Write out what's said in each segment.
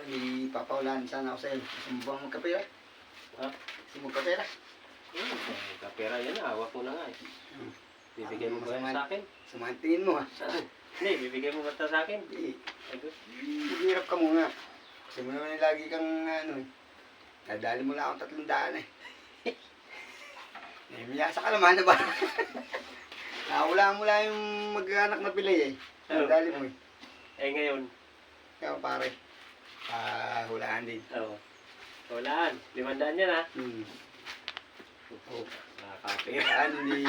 May papaulan sana ako sa'yo. Gusto mo bang magkapera? Ha? Gusto mo magkapera? Kapera yan na, hawak mo na nga eh. Bibigay mo ba yan Masama- sa akin? Sumantingin mo ha. Saan? Hindi, bibigay mo ba ito sa akin? Eh, Ay, good. Maghirap ka muna. Kasi mo naman lagi kang ano eh. Nadali mo lang akong 300 eh. Miyasa ka naman na ba? Wala mo lang yung mag-anak na pilay eh. Nadali mo eh. Eh ngayon, Kaya pare, hulaan din. oh, walaan. 500 yan ha. Oh, Nakakapira. hulaan hindi.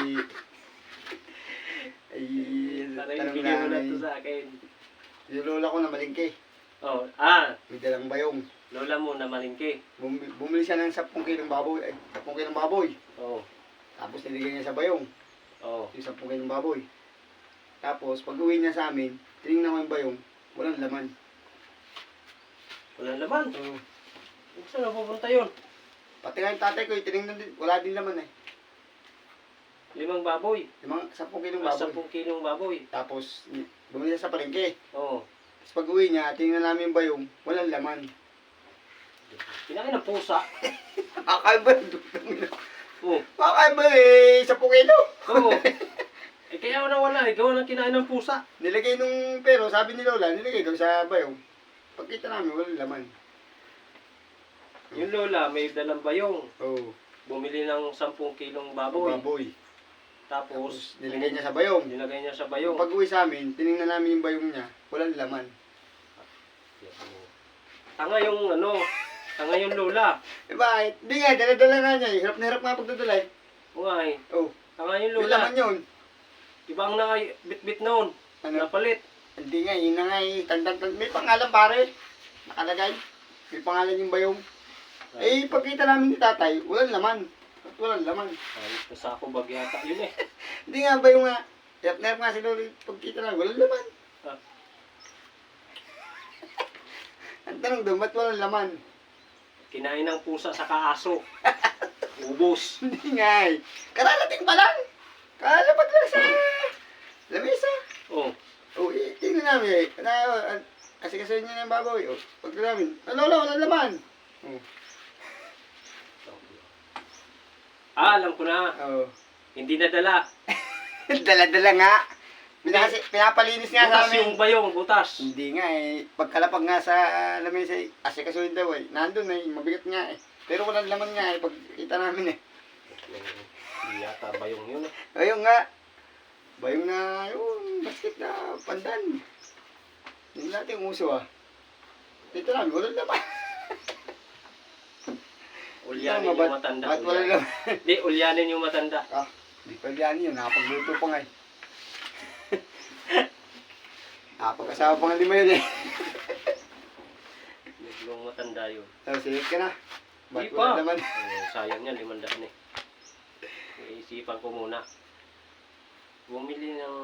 Ay, Sana tanong ibigay mo na lang ito eh. sa akin. Yung lola ko na malingki. Oh, May dalang bayong. lola mo na malingki. Bumili siya ng 10 kilong baboy. Ay, 10 kilong baboy. Oh, Tapos nilagay niya sa bayong. oh. Yung 10 kilong baboy. Tapos pag uwi niya sa amin, tinignan ko yung bayong. Walang laman. Walang laman. So, Saan na pupunta yun? pati nga yung tatay ko, tinignan din. Wala din laman eh. 5 baboy. Yung mga 10 kilong Mas baboy. 10 kilong baboy. Tapos bumili siya sa palengke. Oo. Tapos pag uwi niya, tinignan namin yung bayong. Walang laman. Kinain ng pusa. Kakaiba. Oo. Kakaiba eh. 10 kilo. Oo. Eh kaya wala eh. Gawa ng kinain ng pusa. Nilagay nung pero, sabi ni Lola, nilagay daw sa bayong. Pagkita namin, walang laman. Yung lola may dalang bayong. Oh, Bumili ng 10 kilong baboy. baboy. Tapos, Nilagay niya sa bayong. nilagay niya sa Yung bayong. pag uwi sa amin, tinignan namin yung bayong niya. Walang laman. Tanga yung ano, tanga yung lola. Eh bakit? Hindi nga, dala-dala nga niya. Hirap na hirap nga pagdadala eh. O nga eh, Oh, tanga yung may laman lola. yun. Ibang na bit-bit noon. Ano? Napalit. Hindi nga, yun na nga eh. May pangalan pare. Nakalagay. May pangalan yung bayong. Eh, pagkita namin ni tatay, walang laman. At walang laman. Ay, sa ako bag yata yun eh. Hindi nga, bayong nga. Hirap na hirap nga si Loli. Pagkita namin, walang laman. Ah. Ang tanong doon, ba't walang laman? Kinain ng pusa sa kaaso. Ubos. Hindi nga eh. Kararating pa lang. Kalapag lang sa lamesa. Oh, O, tingnan namin eh. Kasi niya ng baboy. O, pag namin, lola, walang laman. O, alam ko na. oh. Hindi nadala. Dala-dala nga. Pinapalinis nga sa Butas amin. yung bayong, butas. Hindi nga eh. Pagkalapag nga sa lamesa eh. Kasi kasuhin daw eh. Nandun eh. Mabigat nga eh. Pero walang laman nga eh. Pag kita namin eh. Hindi yata bayong yun eh. Ayun nga. Bayong na yung basket na pandan. Hindi natin uso ah. Dito namin, walang laman. Ulyanin Ba't- yung matanda. ba't walang Ulyanin. laman? Hindi, ulyanin yung matanda. Ah, di pa yan yun. Nakapagluto pa nga eh. Nakapag-asawa pa nga lima yun eh. Yung matanda yun. So, sige ka na. Ba't Di wala pa. naman? Sayang yan, 500 eh. Iisipan ko muna. Bumili ng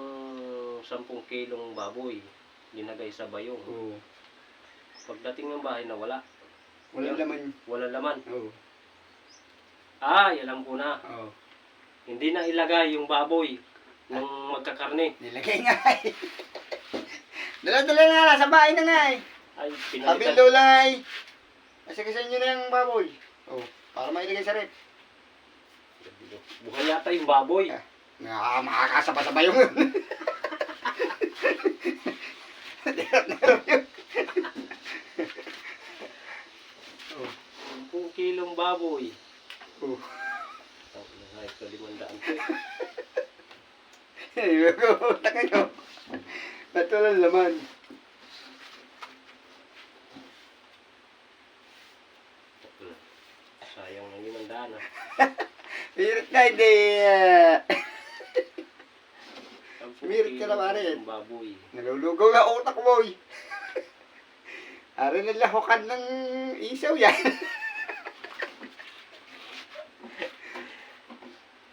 10 kilong baboy. Linagay sa bayong. Oo. Pagdating ng bahay na wala. Walang laman. Wala laman. Oo. Alam ko na. Oo. Hindi na ilagay yung baboy nung magkakarne. Nilagay nga eh. Dala-dala na nga. Sa bahay na nga eh. Ay, Sabi pinalitan. ng lola ay. Kasi nyo na yung baboy. Oo. Para mailagay sa rep. Buhay yata yung baboy. Makakasaba-saba yung yun. Hirap na hirap yun. 10 kilong baboy. Oo. Ay, ito 500 ko. Utak kayo. Ba't walang laman? Sayang ng 500 ah. Pirit na hindi. 10 Mirit ka na, pare. kilong baboy. Nalulugaw na utak mo eh. Ari na lahokan ng isaw yan.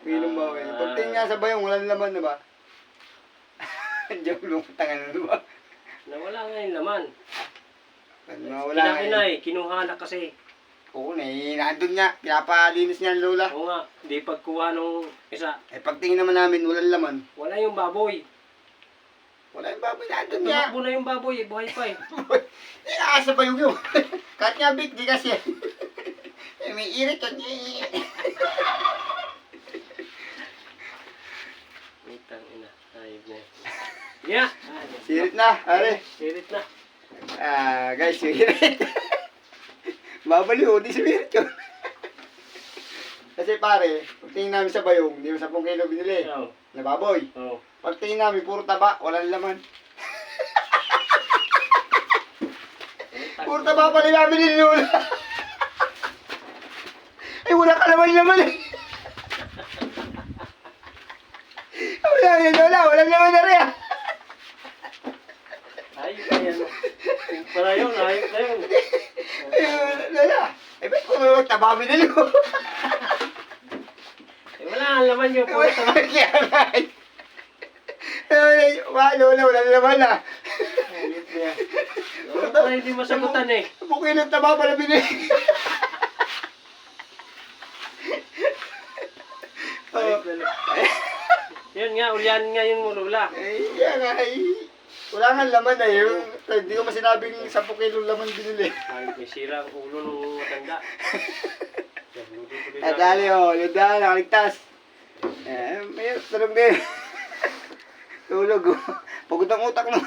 Pilong ba eh. Pagtingin nga sa bayong, walang laman na ba? Diyan lumutangan na ba? Nawala nga yung laman. Wala nga Kinain na eh. Kinuha na kasi. Oo na eh. Nandun nga. Pinapalinis niya ang lola. Oo nga. Di pagkuha nung isa. Eh pagtingin naman namin, walang laman. Wala yung baboy. Wala yung baboy na andun niya. Tumakbo na yung baboy, buhay pa eh. Hindi nakasa pa yung yung. Kahit nga big, di kasi. May irit yun. Itang ina, ayib na yun. Yeah! Sirit na, are. Sirit na. Guys, sirit. Babaliw, di sirit yun. Kasi pare, pagtingin namin sa bayong, di mo 10 kilo binili. Oo. Na baboy. Oo. Pagtingin namin, puro taba, walang laman. Puro taba pala namin nilula. Wala ka naman eh. Walang naman na rin. Ayib na yan. Para yun, ayib na yun. Wala. Ba't kung may taba binili mo? Wala ang laman yun. Puro taba. Walang naman na. Ayib na yan. Para hindi masagutan eh. Bukoy ng taba pala binili. Yun nga, ulyanin nga yung mulula. Yan nga wala nga laman na yun. Hindi ko masinabing 10 kilo laman binili. Ay, may sira ang ulo ng matanda. Dali luda, nakaligtas. May tulog din. Tulog Pagod ang utak mo.